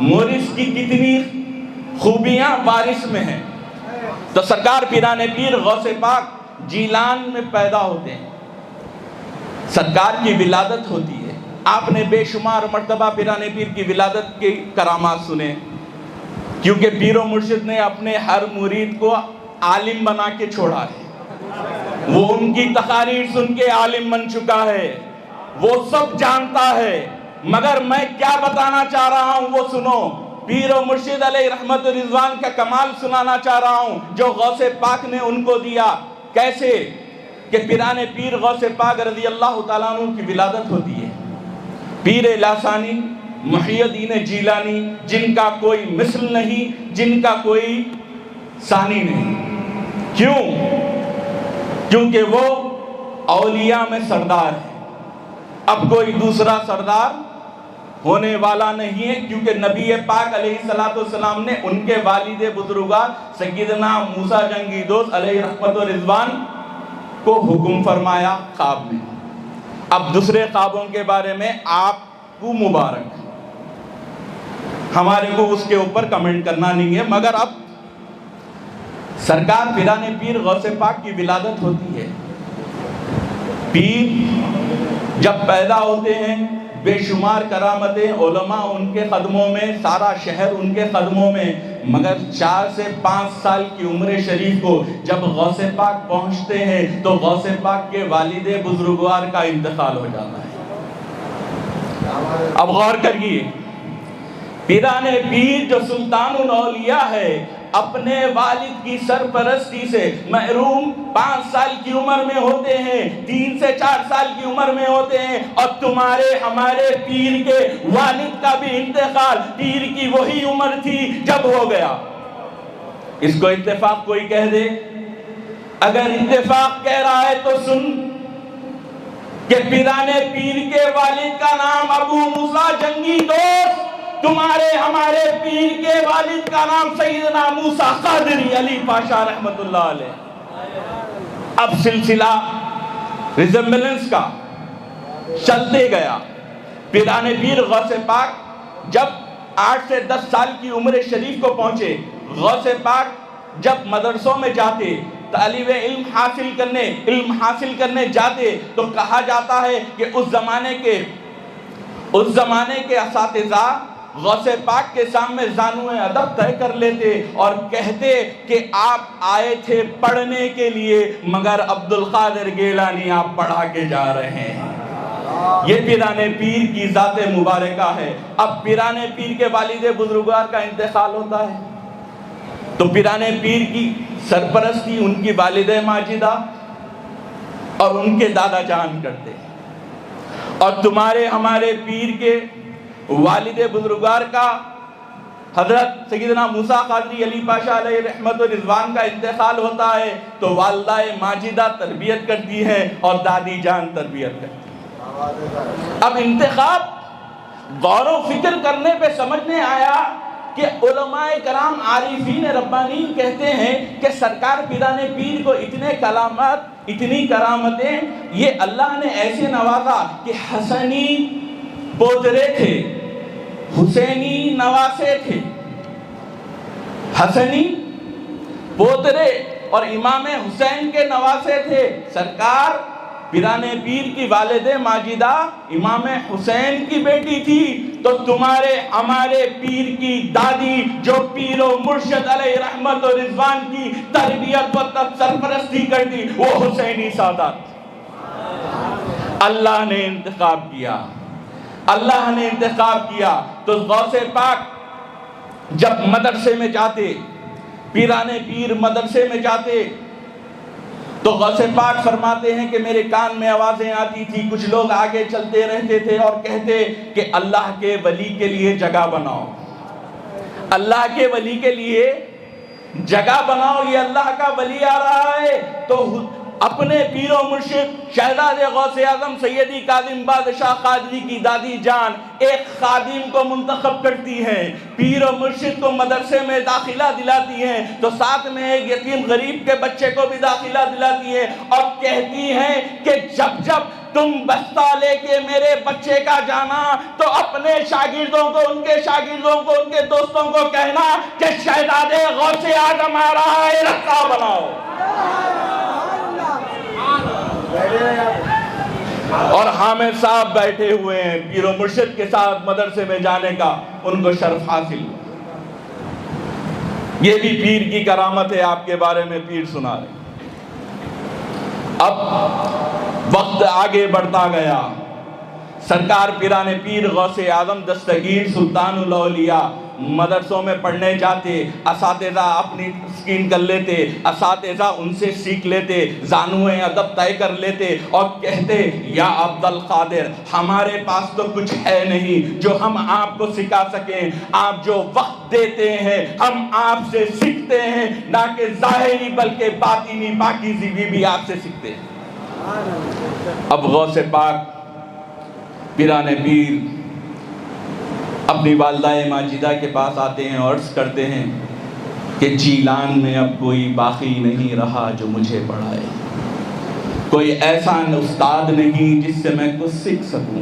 مورث کی کتنی خوبیاں وارث میں ہیں۔ تو سرکار پیران پیر غوث پاک جیلان میں پیدا ہوتے ہیں، سرکار کی ولادت ہوتی ہے۔ آپ نے بے شمار مرتبہ پیران پیر کی ولادت کے کرامات سنے، کیونکہ پیر و مرشد نے اپنے ہر مرید کو عالم بنا کے چھوڑا ہے۔ وہ ان کی تقاریر سن کے عالم بن چکا ہے، وہ سب جانتا ہے، مگر میں کیا بتانا چاہ رہا ہوں وہ سنو۔ پیر و مرشد علیہ رحمت و رضوان کا کمال سنانا چاہ رہا ہوں جو غوث پاک نے ان کو دیا۔ کیسے کہ پیران پیر غوث پاک رضی اللہ تعالیٰ عنہ کی ولادت ہوتی ہے۔ پیر لاسانی محی الدین جیلانی، جن کا کوئی مثل نہیں، جن کا کوئی ثانی نہیں۔ کیوں؟ کیونکہ وہ اولیاء میں سردار ہے، اب کوئی دوسرا سردار ہونے والا نہیں ہے، کیونکہ نبی پاک علیہ السلام نے ان کے والد بزرگوار سیدنا موسیٰ جنگی دوست علیہ رحمت و رضوان کو حکم فرمایا خواب میں۔ اب دوسرے خوابوں کے بارے میں آپ کو مبارک، ہمارے کو اس کے اوپر کمنٹ کرنا نہیں ہے، مگر اب سرکار پیران پیر غوث پاک کی ولادت ہوتی ہے۔ پیر جب پیدا ہوتے ہیں بے شمار کرامتیں، علماء ان کے قدموں میں، سارا شہر ان کے قدموں میں، مگر 4 سے 5 سال کی عمر شریف کو جب غوث پاک پہنچتے ہیں تو غوث پاک کے والد بزرگوار کا انتقال ہو جاتا ہے۔ اب غور کریے، پیران پیر جو سلطان الاولیاء ہے، اپنے والد کی سرپرستی سے محروم 5 سال کی عمر میں ہوتے ہیں، 3 سے 4 سال کی عمر میں ہوتے ہیں، اور تمہارے ہمارے پیر کے والد کا بھی انتقال پیر کی وہی عمر تھی جب ہو گیا۔ اس کو اتفاق کوئی کہہ دے؟ اگر اتفاق کہہ رہا ہے تو سن کہ پیران پیر کے والد کا نام ابو موسیٰ جنگی دوست، تمہارے ہمارے پیر کے والد کا نام سیدنا موسیٰ قادری علی پاشا رحمت اللہ علیہ۔ اب سلسلہ ریزمبلنس کا چلتے گیا۔ پیران پیر غوث پاک جب 8 سے 10 سال کی عمر شریف کو پہنچے، غوث پاک جب مدرسوں میں جاتے، طالب علم حاصل کرنے جاتے، تو کہا جاتا ہے کہ اس زمانے کے اساتذہ غوث پاک کے سامنے زانوئے ادب طے کر لیتے اور کہتے کہ آپ آئے تھے پڑھنے کے لیے، مگر عبدالقادر گیلانی آپ پڑھا کے جا رہے ہیں۔ یہ پیران پیر کی ذات مبارکہ ہے۔ اب پیران پیر کے والد بزرگوار کا انتقال ہوتا ہے تو پیران پیر کی سرپرستی ان کی والدہ ماجدہ اور ان کے دادا جان کرتے ہیں، اور تمہارے ہمارے پیر کے والد بزرگوار کا حضرت سیدنا موسیٰ قادری علی پاشا علیہ رحمت و رضوان کا انتقال ہوتا ہے تو والدہ ماجدہ تربیت کرتی ہے اور دادی جان تربیت کرتی ہے۔ اب انتخاب غور و فکر کرنے پہ سمجھنے آیا کہ علماء کرام عارفین ربانین کہتے ہیں کہ سرکار پیران پیر کو اتنی کرامتیں یہ اللہ نے ایسے نوازا کہ حسنی پوترے تھے، حسینی نواسے تھے، حسنی پوترے اور امام حسین کے نواسے تھے۔ سرکار پیران پیر کی والد ماجدہ امام حسین کی بیٹی تھی، تو تمہارے ہمارے پیر کی دادی جو پیر و مرشد علیہ رحمت و رضوان کی تربیت و سرپرستی کرتی، وہ حسینی سادات۔ اللہ نے انتخاب کیا تو غوث پاک جب مدرسے میں جاتے، پیران پیر مدرسے میں جاتے، تو غوث پاک فرماتے ہیں کہ میرے کان میں آوازیں آتی تھی، کچھ لوگ آگے چلتے رہتے تھے اور کہتے کہ اللہ کے ولی کے لیے جگہ بناؤ، اللہ کے ولی کے لیے جگہ بناؤ، یہ اللہ کا ولی آ رہا ہے۔ تو اپنے پیر و مرشد شہزاد غوث اعظم سیدی کاظم بادشاہ قادری کی دادی جان ایک خادم کو منتخب کرتی ہیں، پیر و مرشد کو مدرسے میں داخلہ دلاتی ہیں، تو ساتھ میں ایک یتیم غریب کے بچے کو بھی داخلہ دلاتی ہیں، اور کہتی ہیں کہ جب تم بستہ لے کے میرے بچے کا جانا تو اپنے شاگردوں کو، ان کے شاگردوں کو، ان کے دوستوں کو کہنا کہ شہزادے غوث اعظم آ رہا ہے، رستہ بناؤ۔ اور حامد صاحب بیٹھے ہوئے ہیں، پیر و مرشد کے ساتھ مدرسے میں جانے کا ان کو شرف حاصل ہوا۔ یہ بھی پیر کی کرامت ہے، آپ کے بارے میں پیر سنا رہے ہیں۔ اب وقت آگے بڑھتا گیا، سرکار پیران پیر غوث اعظم دستگیر سلطان الاولیاء مدرسوں میں پڑھنے جاتے، اساتذہ اپنی تسکین کر لیتے، اساتذہ ان سے سیکھ لیتے، زانوئے ادب طے کر لیتے اور کہتے یا عبد القادر ہمارے پاس تو کچھ ہے نہیں جو ہم آپ کو سکھا سکیں، آپ جو وقت دیتے ہیں ہم آپ سے سیکھتے ہیں، نہ کہ ظاہری بلکہ باطنی پاکیزگی بھی آپ سے سیکھتے ہیں۔ اب غوث پاک پیران پیر اپنی والدہ ماجدہ کے پاس آتے ہیں اور عرض کرتے ہیں کہ جیلان میں اب کوئی باقی نہیں رہا جو مجھے پڑھائے، کوئی ایسا استاد نہیں جس سے میں کچھ سیکھ سکوں۔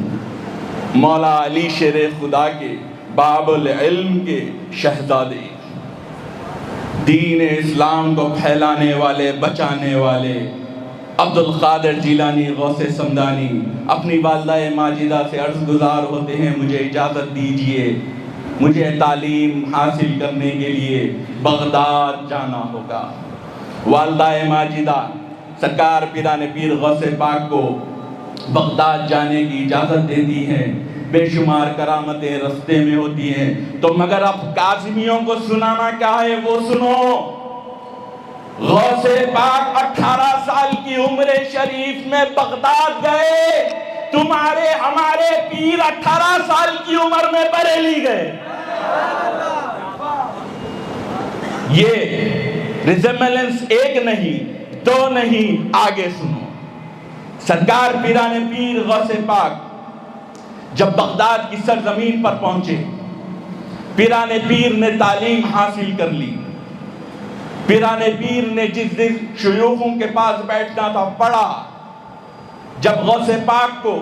مولا علی شیر خدا کے، باب العلم کے شہزادے، دین اسلام کو پھیلانے والے، بچانے والے عبد القادر جیلانی غوث سمدانی اپنی والدہ ماجدہ سے عرض گزار ہوتے ہیں مجھے اجازت دیجئے، مجھے تعلیم حاصل کرنے کے لیے بغداد جانا ہوگا۔ والدہ ماجدہ سرکار پیران پیر غوث پاک کو بغداد جانے کی اجازت دیتی ہیں، بے شمار کرامتیں رستے میں ہوتی ہیں۔ تو مگر اب کاظمیوں کو سنانا کیا ہے وہ سنو۔ غوث پاک 18 سال کی عمر شریف میں بغداد گئے، تمہارے ہمارے پیر 18 سال کی عمر میں بریلی گئے۔ یہ ریزیملنس ایک نہیں، دو نہیں، آگے سنو۔ سرکار پیران پیر غوث پاک جب بغداد کی سرزمین پر پہنچے، پیران پیر نے تعلیم حاصل کر لی، پیران پیر نے جس دن شیوخوں کے پاس بیٹھنا تھا پڑھا۔ جب غوث پاک کو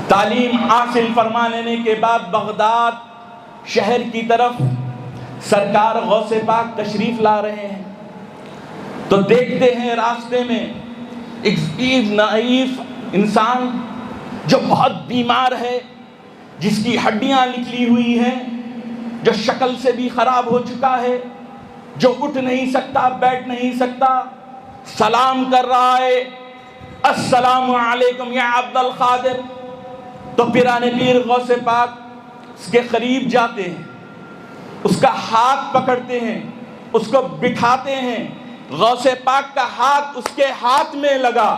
تعلیم حاصل فرما لینے کے بعد بغداد شہر کی طرف سرکار غوث پاک تشریف لا رہے ہیں تو دیکھتے ہیں راستے میں ایک نحیف انسان جو بہت بیمار ہے، جس کی ہڈیاں نکلی ہوئی ہیں، جو شکل سے بھی خراب ہو چکا ہے، جو اٹھ نہیں سکتا، بیٹھ نہیں سکتا، سلام کر رہا ہے، السلام علیکم یا عبد القادر۔ تو پیران پیر غوث پاک اس کے قریب جاتے ہیں، اس کا ہاتھ پکڑتے ہیں، اس کو بٹھاتے ہیں، غوث پاک کا ہاتھ اس کے ہاتھ میں لگا،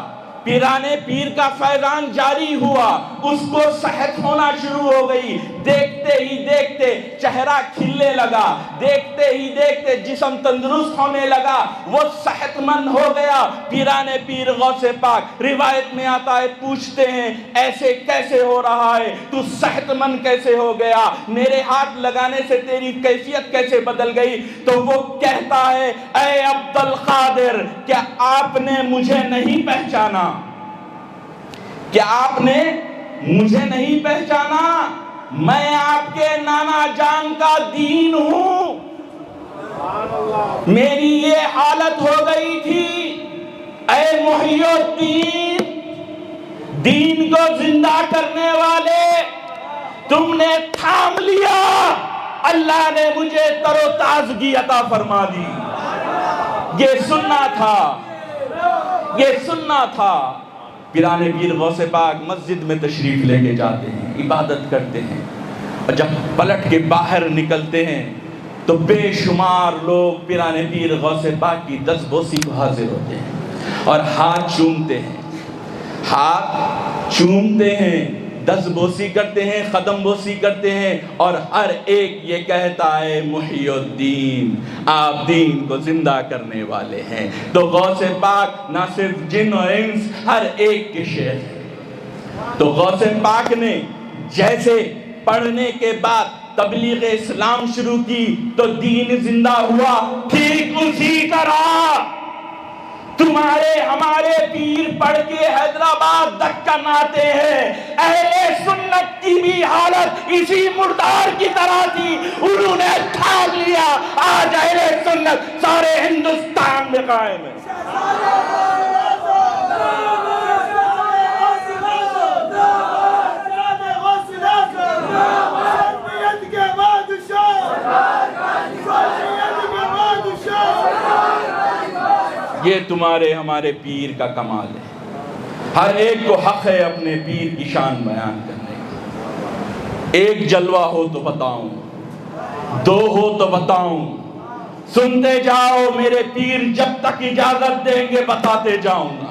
پیران پیر کا فیضان جاری ہوا، اس کو صحت ہونا شروع ہو گئی، دیکھتے ہی دیکھتے چہرہ کھلنے لگا، دیکھتے ہی دیکھتے جسم تندرست ہونے لگا، وہ صحت مند ہو گیا۔ پیران پیر غوث پاک روایت میں آتا ہے، پوچھتے ہیں ایسے کیسے ہو رہا ہے، تو صحت مند کیسے ہو گیا، میرے ہاتھ لگانے سے تیری کیفیت کیسے بدل گئی؟ تو وہ کہتا ہے اے عبد القادر، کیا آپ نے مجھے نہیں پہچانا؟ کیا آپ نے مجھے نہیں پہچانا؟ میں آپ کے نانا جان کا دین ہوں۔ میری یہ حالت ہو گئی تھی، اے محی الدین، دین کو زندہ کرنے والے، تم نے تھام لیا، اللہ نے مجھے تر و تازگی عطا فرما دی۔ یہ سننا تھا، یہ سننا تھا۔ پیران پیر غوث پاک مسجد میں تشریف لے کے جاتے ہیں، عبادت کرتے ہیں، اور جب پلٹ کے باہر نکلتے ہیں تو بے شمار لوگ پیران پیر غوث پاک کی دستبوسی کو حاضر ہوتے ہیں اور ہاتھ چومتے ہیں، ہاتھ چومتے ہیں، دستبوسی کرتے ہیں، قدم بوسی کرتے ہیں، اور ہر ایک یہ کہتا ہے محی الدین، آپ دین کو زندہ کرنے والے ہیں۔ تو غوث پاک نہ صرف جن و انس ہر ایک کے شیخ ہیں۔ تو غوث پاک نے جیسے پڑھنے کے بعد تبلیغ اسلام شروع کی تو دین زندہ ہوا، ٹھیک اسی طرح تمہارے ہمارے پیر پڑھ کے حیدرآباد دکن آتے ہیں. اہل سنت کی بھی حالت اسی مردار کی طرح تھی, انہوں نے ٹھان لیا. آج اہل سنت سارے ہندوستان میں قائم ہے. یہ تمہارے ہمارے پیر کا کمال ہے. ہر ایک کو حق ہے اپنے پیر کی شان بیان کرنے کا. ایک جلوہ ہو تو بتاؤں, دو ہو تو بتاؤں, سنتے جاؤ میرے پیر جب تک اجازت دیں گے بتاتے جاؤں گا.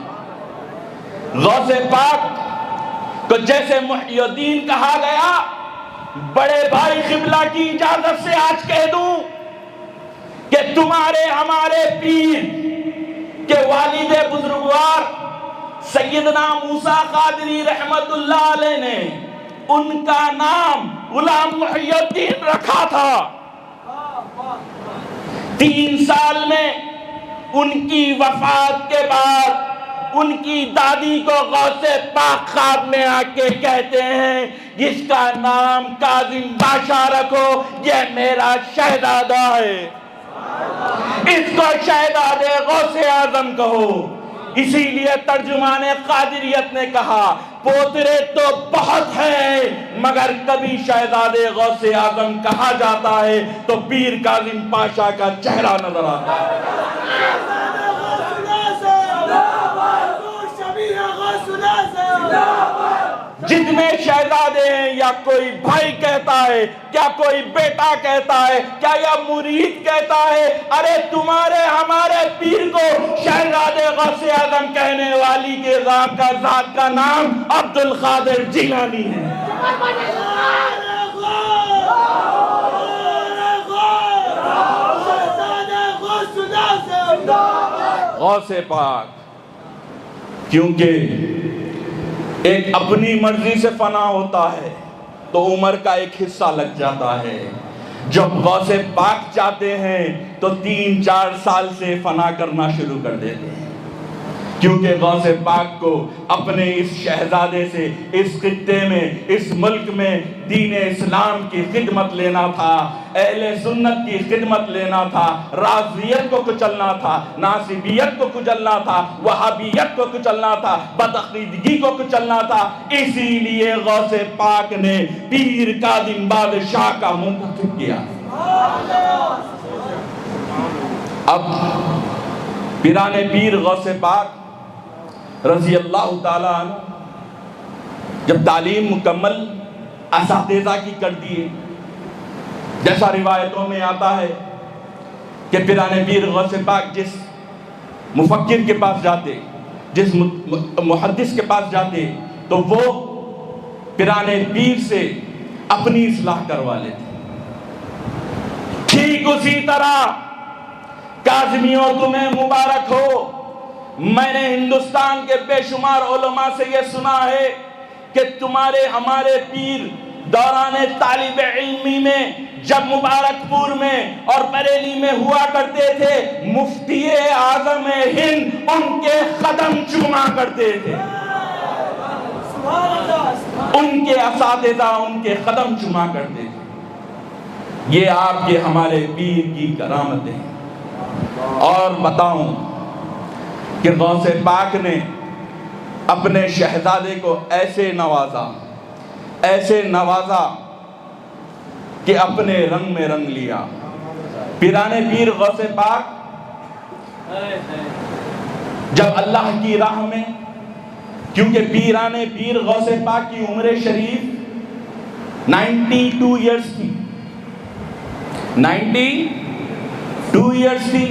غوث پاک کو جیسے محی الدین کہا گیا, بڑے بھائی قبلہ کی اجازت سے آج کہہ دوں کہ تمہارے ہمارے پیر کہ والد بزرگوار سیدنا موسیٰ قادری رحمت اللہ علیہ نے ان کا نام غلام محی الدین رکھا تھا. 3 سال میں ان کی وفات کے بعد ان کی دادی کو غوث پاک خواب میں آ کے کہتے ہیں جس کا نام کاظم بادشاہ رکھو, یہ میرا شہزادہ ہے, اس کو شہزادے غوث اعظم کہو. اسی لیے ترجمان قادریت نے کہا پوترے تو بہت ہیں مگر کبھی شہزادے غوث اعظم کہا جاتا ہے تو پیر کاظم پاشا کا چہرہ نظر آتا ہے. جتنے شہزادے ہیں یا کوئی بھائی کہتا ہے, کیا کوئی بیٹا کہتا ہے, کیا یا مرید کہتا ہے, ارے تمہارے ہمارے پیر کو شہزادے غوث اعظم کہنے والی کے ذات کا نام عبد القادر جیلانی ہے. غوث پاک کیونکہ ایک اپنی مرضی سے فنا ہوتا ہے تو عمر کا ایک حصہ لگ جاتا ہے. جب غوث پاک چاہتے ہیں تو 3-4 سال سے فنا کرنا شروع کر دیتے ہیں, کیونکہ غوث پاک کو اپنے اس شہزادے سے اس خطے میں اس ملک میں دین اسلام کی خدمت لینا تھا, اہل سنت کی خدمت لینا تھا, رافضیت کو کچلنا تھا, ناصبیت کو کچلنا تھا, وہابیت کو کچلنا تھا, بدعقیدگی کو کچلنا تھا. اسی لیے غوث پاک نے پیر کاظم بادشاہ کا منتخب کیا. اب پیران پیر غوث پاک رضی اللہ تعالیٰ عنہ جب تعلیم مکمل اساتذہ کی کر دیے, جیسا روایتوں میں آتا ہے کہ پیران پیر غوث پاک جس مفکر کے پاس جاتے, جس محدث کے پاس جاتے تو وہ پیران پیر سے اپنی اصلاح کروا لیتے. ٹھیک اسی طرح کاظمیوں تمہیں مبارک ہو. میں نے ہندوستان کے بے شمار علماء سے یہ سنا ہے کہ تمہارے ہمارے پیر دوران طالب علمی میں جب مبارک پور میں اور بریلی میں ہوا کرتے تھے, مفتی اعظم ہند ان کے قدم چوما کرتے تھے. ان کے اساتذہ ان کے قدم چوما کرتے تھے. یہ آپ کے ہمارے پیر کی کرامتیں ہیں. اور بتاؤں کہ غوث پاک نے اپنے شہزادے کو ایسے نوازا کہ اپنے رنگ میں رنگ لیا. پیران پیر غوث پاک جب اللہ کی راہ میں, کیونکہ پیران پیر غوث پاک کی عمر شریف 92 ایئرز تھی, 92 ایئرز تھی.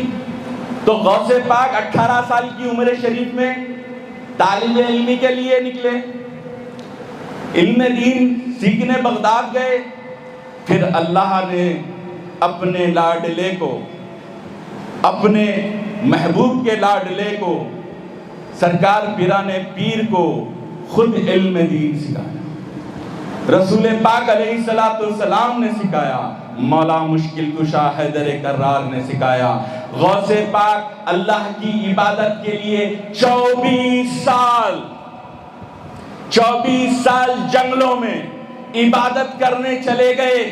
تو غوث پاک 18 سال کی عمر شریف میں طالب علمی کے لیے نکلے, علم دین سیکھنے بغداد گئے. پھر اللہ نے اپنے لاڈلے کو, اپنے محبوب کے لاڈلے کو, سرکار پیران پیر کو خود علم دین سکھایا. رسول پاک علیہ السلام نے سکھایا، مولا مشکل کشا حیدر کرار نے سکھایا۔ غوث پاک اللہ کی عبادت کے لیے 24 سال جنگلوں میں عبادت کرنے چلے گئے۔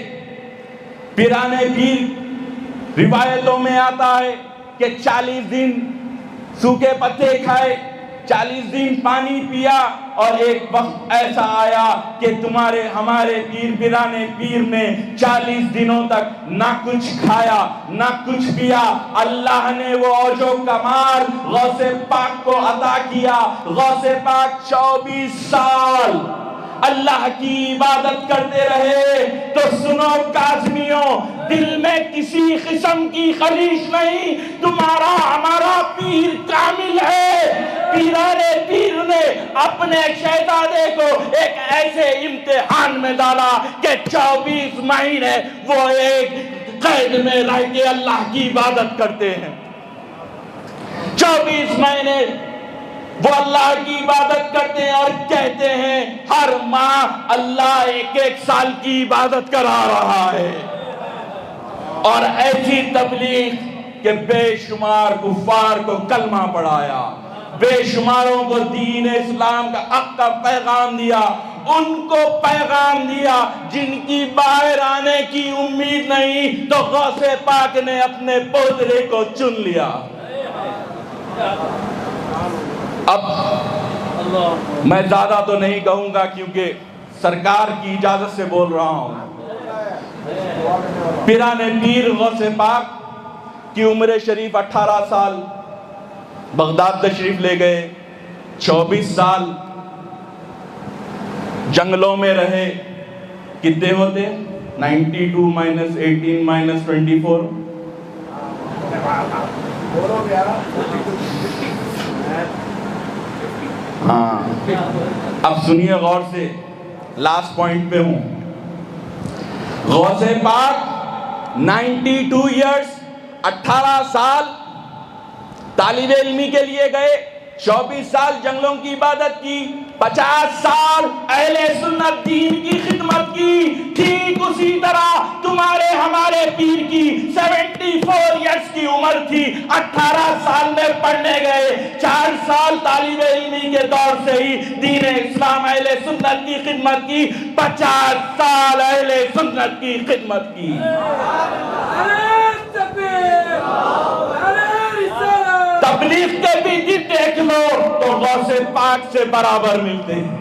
پیرانے پیر روایتوں میں آتا ہے کہ 40 دن سوکھے پتے کھائے، 40 دن پانی پیا، اور ایک وقت ایسا آیا کہ ہمارے پیرانے پیر نے 40 دنوں تک نہ کچھ کھایا نہ کچھ پیا۔ اللہ نے وہ اوج و کمال غوث پاک کو عطا کیا۔ غوث پاک 24 سال اللہ کی عبادت کرتے رہے۔ تو سنو کاظمیوں، دل میں کسی قسم کی خلیش نہیں، تمہارا ہمارا پیر کامل ہے۔ پیرانے پیر نے اپنے شہزادے کو ایک ایسے امتحان میں ڈالا کہ 24 مہینے وہ ایک قید میں رہ کے اللہ کی عبادت کرتے ہیں۔ 24 مہینے وہ اللہ کی عبادت کرتے ہیں اور کہتے ہیں ہر ماہ اللہ ایک سال کی عبادت کرا رہا ہے۔ اور ایسی تبلیغ کہ بے شمار کفار کو کلمہ پڑھایا، بے شماروں کو دین اسلام کا حق کا پیغام دیا، ان کو پیغام دیا جن کی باہر آنے کی امید نہیں، تو غوث پاک نے اپنے پوترے کو چن لیا۔ اب میں زیادہ تو نہیں کہوں گا کیونکہ سرکار کی اجازت سے بول رہا ہوں۔ پیرانے پیر غوث پاک کی عمر شریف 18 سال، بغداد تشریف لے گئے۔ 24 سال جنگلوں میں رہے۔ کتنے ہوتے؟ 92 - 18 - 24 ہاں۔ اب سنیے غور سے، لاسٹ پوائنٹ پہ ہوں۔ غوث پاک 92 ایئرز، 18 سال طالب علمی کے لیے گئے، 24 سال جنگلوں کی عبادت کی، 50 سال اہل سنت دین کی خدمت کی۔ ٹھیک اسی طرح تمہارے ہمارے پیر کی 74 ایئرز کی عمر تھی، 18 سال میں پڑھنے گئے، 4 سال طالب علمی کے دور سے ہی دین اسلام اہل سنت کی خدمت کی، 50 سال اہل سنت کی خدمت کی۔ تبلیغ کے بھی دن دیکھ لو تو غوث پاک سے برابر ملتے ہیں۔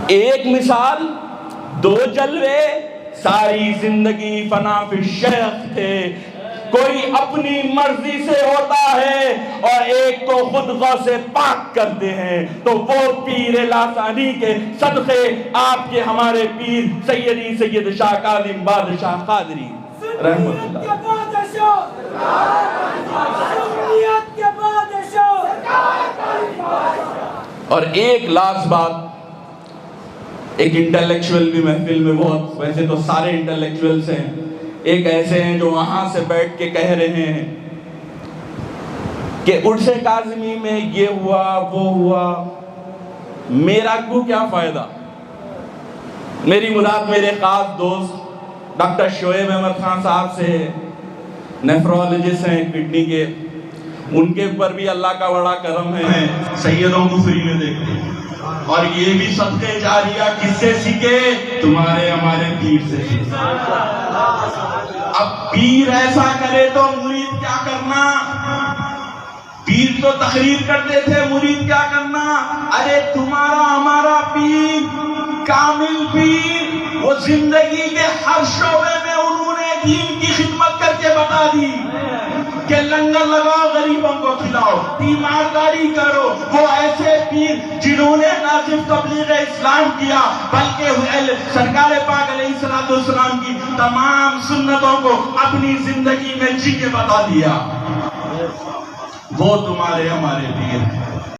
ایک مثال، 2 جلوے، ساری زندگی فنا فی شیخ تھے۔ کوئی اپنی مرضی سے ہوتا ہے اور ایک کو خود غوث پاک کرتے ہیں، تو وہ پیر لاسانی کے صدقے آپ کے ہمارے پیر سیدی سید شاہ کاظم بادشاہ قادری رحمت اللہ۔ اور ایک لاسٹ بات، ایک انٹلیکچوئل بھی محفل میں بہت، ویسے تو سارے انٹلیکچوئلز ہیں، ایک ایسے ہیں جو وہاں سے بیٹھ کے کہہ رہے ہیں کہ عرس کاظمی میں یہ ہوا وہ ہوا، میرا کو کیا فائدہ؟ میری مراد میرے خاص دوست ڈاکٹر شعیب احمد خان صاحب سے، نیفرولوجسٹ ہیں کڈنی کے، ان کے اوپر بھی اللہ کا بڑا کرم ہے، سیدوں کو فری میں دیکھتے ہیں۔ اور یہ بھی صدقے جاریہ کس سے سیکھے؟ تمہارے ہمارے پیر سے سیکھے۔ اب پیر ایسا کرے تو مرید کیا کرنا؟ پیر تو تقریر کرتے تھے، مرید کیا کرنا؟ ارے تمہارا ہمارا پیر کامل پیر، وہ زندگی کے ہر شعبے میں انہوں نے دین کی خدمت کر کے بتا دی کہ لنگر لگاؤ، غریبوں کو کھلاؤ، تیمارداری کرو۔ وہ ایسے پیر جنہوں نے نہ صرف تبلیغ اسلام کیا بلکہ سرکار پاک علیہ السلام کی تمام سنتوں کو اپنی زندگی میں جی کے بتا دیا۔ وہ تمہارے ہمارے پیر ہیں۔